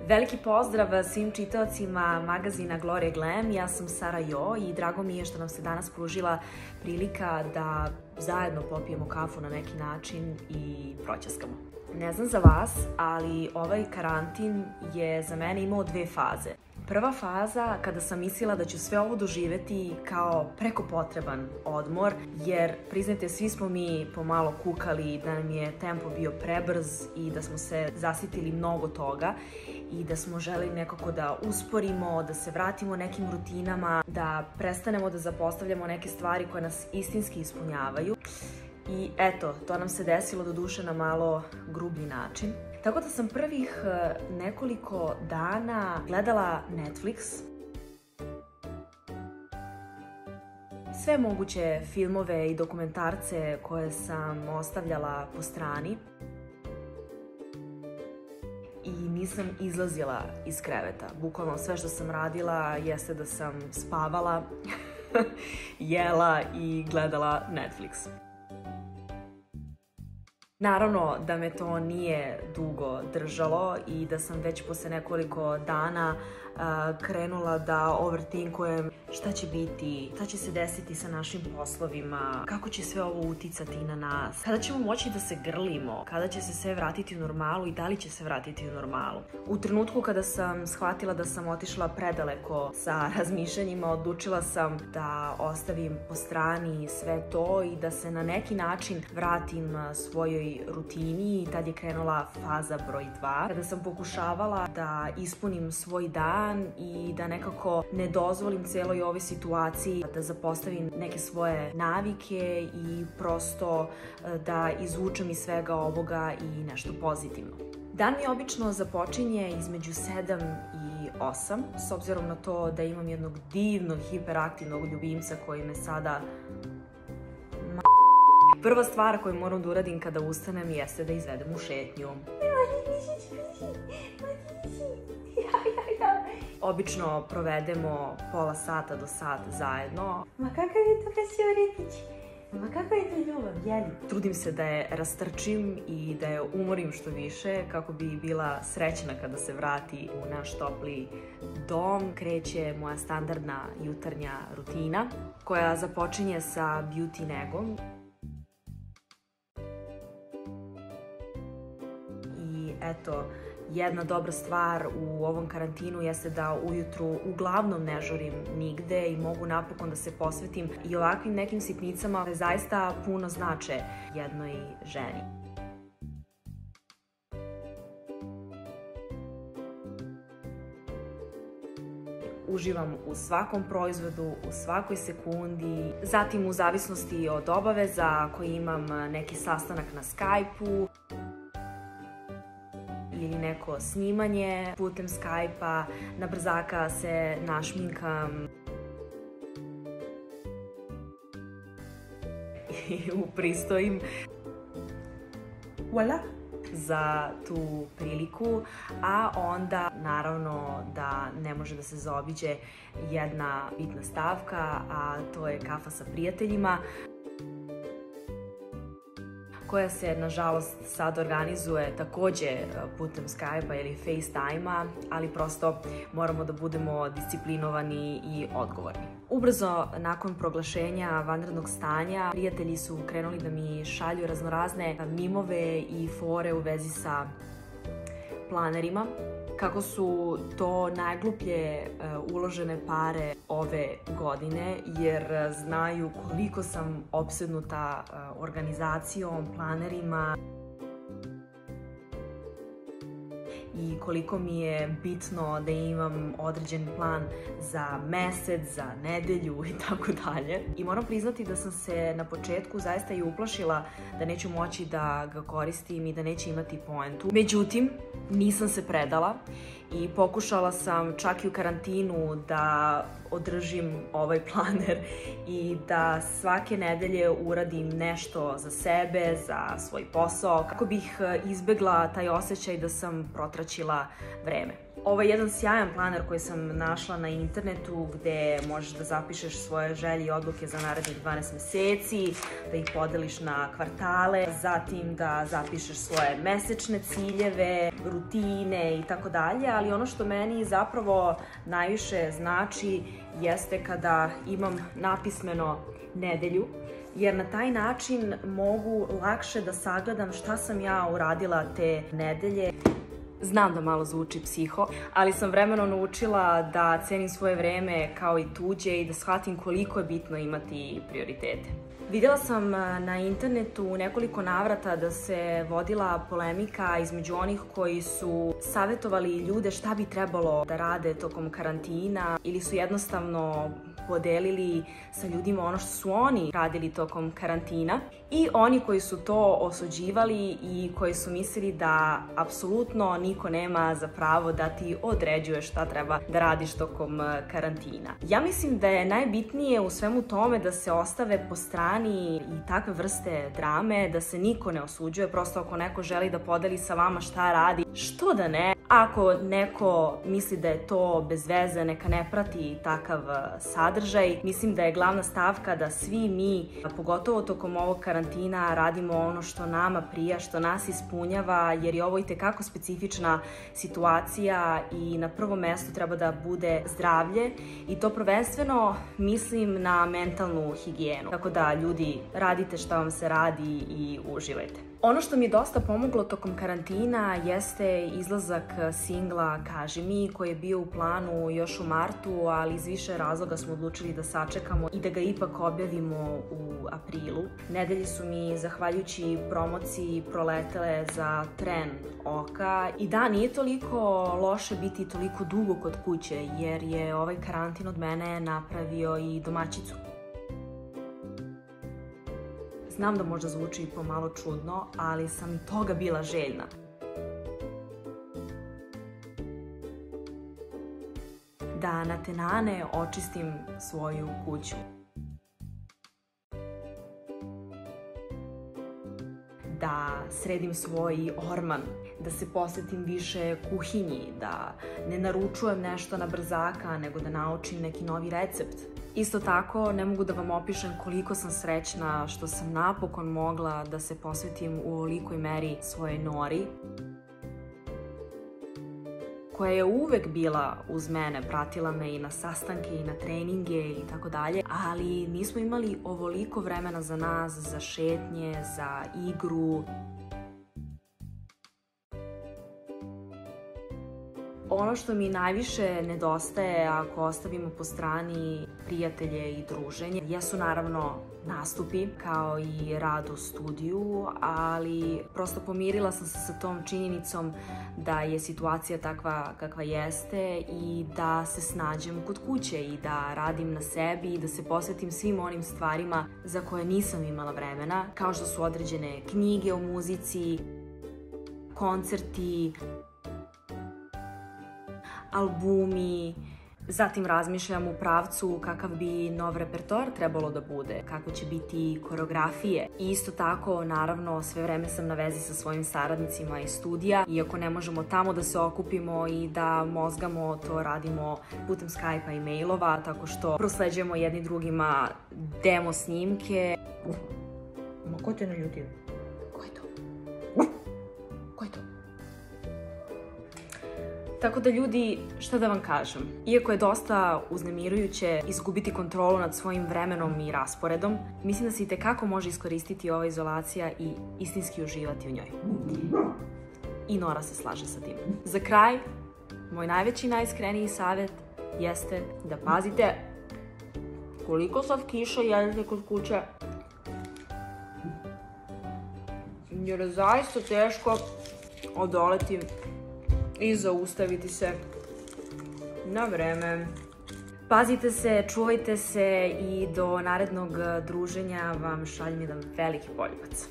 Veliki pozdrav svim čitaocima magazina Gloria Glam, ja sam Sara Jo i drago mi je što nam se danas pružila prilika da zajedno popijemo kafu na neki način i proćaskamo. Ne znam za vas, ali ovaj karantin je za mene imao dve faze. Prva faza kada sam mislila da ću sve ovo doživeti kao preko potreban odmor, jer priznajte, svi smo mi pomalo kukali da nam je tempo bio prebrz i da smo se zasitili mnogo toga i da smo želeli nekako da usporimo, da se vratimo nekim rutinama, da prestanemo da zapostavljamo neke stvari koje nas istinski ispunjavaju. I eto, to nam se desilo doduše na malo grublji način. Tako da sam prvih nekoliko dana gledala Netflix. Sve moguće filmove i dokumentarce koje sam ostavljala po strani. I nisam izlazila iz kreveta. Bukvalno sve što sam radila jeste da sam spavala, jela i gledala Netflix. Naravno da me to nije dugo držalo i da sam već posle nekoliko dana krenula da overthinkujem šta će biti, šta će se desiti sa našim poslovima, kako će sve ovo uticati na nas, kada ćemo moći da se grlimo, kada će se sve vratiti u normalu i da li će se vratiti u normalu. U trenutku kada sam shvatila da sam otišla predaleko sa razmišljanjima, odlučila sam da ostavim po strani sve to i da se na neki način vratim svojoj rutini i tad je krenula faza broj 2, kada sam pokušavala da ispunim svoj dan i da nekako ne dozvolim celoj ovoj situaciji da zapostavim neke svoje navike i prosto da izvučem iz svega ovoga i nešto pozitivno. Dan mi obično započinje između 7 i 8, s obzirom na to da imam jednog divnog, hiperaktivnog ljubimca koji me sada Prva stvar koju moram da uradim kada ustanem jeste da izvedem u šetnju. Obično provedemo pola sata do sat zajedno. Ma kakav je to krasioretić? Ma kakva je to ljubav, jeli? Trudim se da je rastrčim i da je umorim što više kako bi bila srećna kada se vrati u naš topli dom. Kreće moja standardna jutarnja rutina koja započinje sa beauty negom. Eto, jedna dobra stvar u ovom karantinu jeste da ujutru uglavnom ne žurim nigde i mogu napokon da se posvetim i ovakvim nekim sitnicama koje zaista puno znače jednoj ženi. Uživam u svakom proizvodu, u svakoj sekundi. Zatim, u zavisnosti od obaveza, ako imam neki sastanak na Skype-u ili neko snimanje putem Skype-a, na brzaka se našminkam i upristojim. Voila! Za tu priliku, a onda naravno da ne može da se zaobiđe jedna bitna stavka, a to je kafa sa prijateljima, koja se, nažalost, sad organizuje takođe putem Skype-a ili FaceTime-a, ali prosto moramo da budemo disciplinovani i odgovorni. Ubrzo, nakon proglašenja vanrednog stanja, prijatelji su krenuli da mi šalju raznorazne mimove i fore u vezi sa planerima, kako su to najgluplje uložene pare ove godine, jer znaju koliko sam opsednuta organizacijom, planerima i koliko mi je bitno da imam određen plan za mesec, za nedelju i tako dalje. I moram priznati da sam se na početku zaista i uplašila da neću moći da ga koristim i da neće imati poentu. Međutim, nisam se predala i pokušala sam čak i u karantinu da održim ovaj planer i da svake nedelje uradim nešto za sebe, za svoj posao, kako bih izbegla taj osjećaj da sam protraćila vreme. Ovo je jedan sjajan planer koji sam našla na internetu gde možeš da zapišeš svoje želje i odluke za narednih 12 meseci, da ih podeliš na kvartale, zatim da zapišeš svoje mesečne ciljeve, rutine i tako dalje, ali ono što meni zapravo najviše znači jeste kada imam napismeno nedelju, jer na taj način mogu lakše da sagledam šta sam ja uradila te nedelje. Znam da malo zvuči psiho, ali sam vremenom naučila da cenim svoje vreme kao i tuđe i da shvatim koliko je bitno imati prioritete. Vidjela sam na internetu u nekoliko navrata da se vodila polemika između onih koji su savjetovali ljude šta bi trebalo da rade tokom karantina ili su jednostavno podelili sa ljudima ono što su oni radili tokom karantina i oni koji su to osuđivali i koji su mislili da apsolutno niko nema za pravo da ti određuje šta treba da radiš tokom karantina. Ja mislim da je najbitnije u svemu tome da se ostave po strani i takve vrste drame, da se niko ne osuđuje, prosto ako neko želi da podeli sa vama šta radi, što da ne. Ako neko misli da je to bez veze, neka ne prati takav sadržaj. Mislim da je glavna stavka da svi mi, pogotovo tokom ovog karantina, radimo ono što nama prija, što nas ispunjava, jer je ovo itekako specifična situacija i na prvom mestu treba da bude zdravlje i to prvenstveno mislim na mentalnu higijenu. Tako da ljudi, radite šta vam se radi i uživajte. Ono što mi je dosta pomoglo tokom karantina jeste izlazak singla Kaži mi, koji je bio u planu još u martu, ali iz više razloga smo odlučili da sačekamo i da ga ipak objavimo u aprilu. Nedelje su mi, zahvaljujući promociji, proletele za tren oka. I da, nije toliko loše biti toliko dugo kod kuće, jer je ovaj karantin od mene napravio i domaćicu. Znam da možda zvuči pomalo čudno, ali sam i toga bila željna. Da natenane očistim svoju kuću. Da sredim svoj orman, da se posvetim više kuhinji, da ne naručujem nešto na brzaka, nego da naučim neki novi recept. Isto tako, ne mogu da vam opišem koliko sam srećna što sam napokon mogla da se posvetim u ovolikoj meri svojoj Nori, koja je uvek bila uz mene, pratila me i na sastanke i na treninge i tako dalje, ali nismo imali ovoliko vremena za nas, za šetnje, za igru. Ono što mi najviše nedostaje ako ostavimo po strani prijatelje i druženje jesu naravno nastupi kao i rad u studiju, ali prosto pomirila sam se sa tom činjenicom da je situacija takva kakva jeste i da se snađem kod kuće i da radim na sebi i da se posvetim svim onim stvarima za koje nisam imala vremena, kao što su određene knjige o muzici, koncerti, albumi. Zatim razmišljam u pravcu kakav bi nov repertoar trebalo da bude, kako će biti koreografije. I isto tako, naravno, sve vreme sam na vezi sa svojim saradnicima iz studija. Iako ne možemo tamo da se okupimo i da mozgamo, to radimo putem Skype-a i mailova, tako što prosleđujemo jedni drugima demo snimke. Ma ko te naljutio? Ko je to? Ko je to? Tako da ljudi, šta da vam kažem, iako je dosta uznemirujuće izgubiti kontrolu nad svojim vremenom i rasporedom, mislim da se itekako može iskoristiti ova izolacija i istinski uživati u njoj. I Nora se slaže sa tim. Za kraj, moj najveći i najiskreniji savjet jeste da pazite koliko sad kiša jedete kod kuće, jer je zaista teško odoleti i zaustaviti se na vreme. Pazite se, čuvajte se i do narednog druženja vam šaljem jedan veliki poljubac.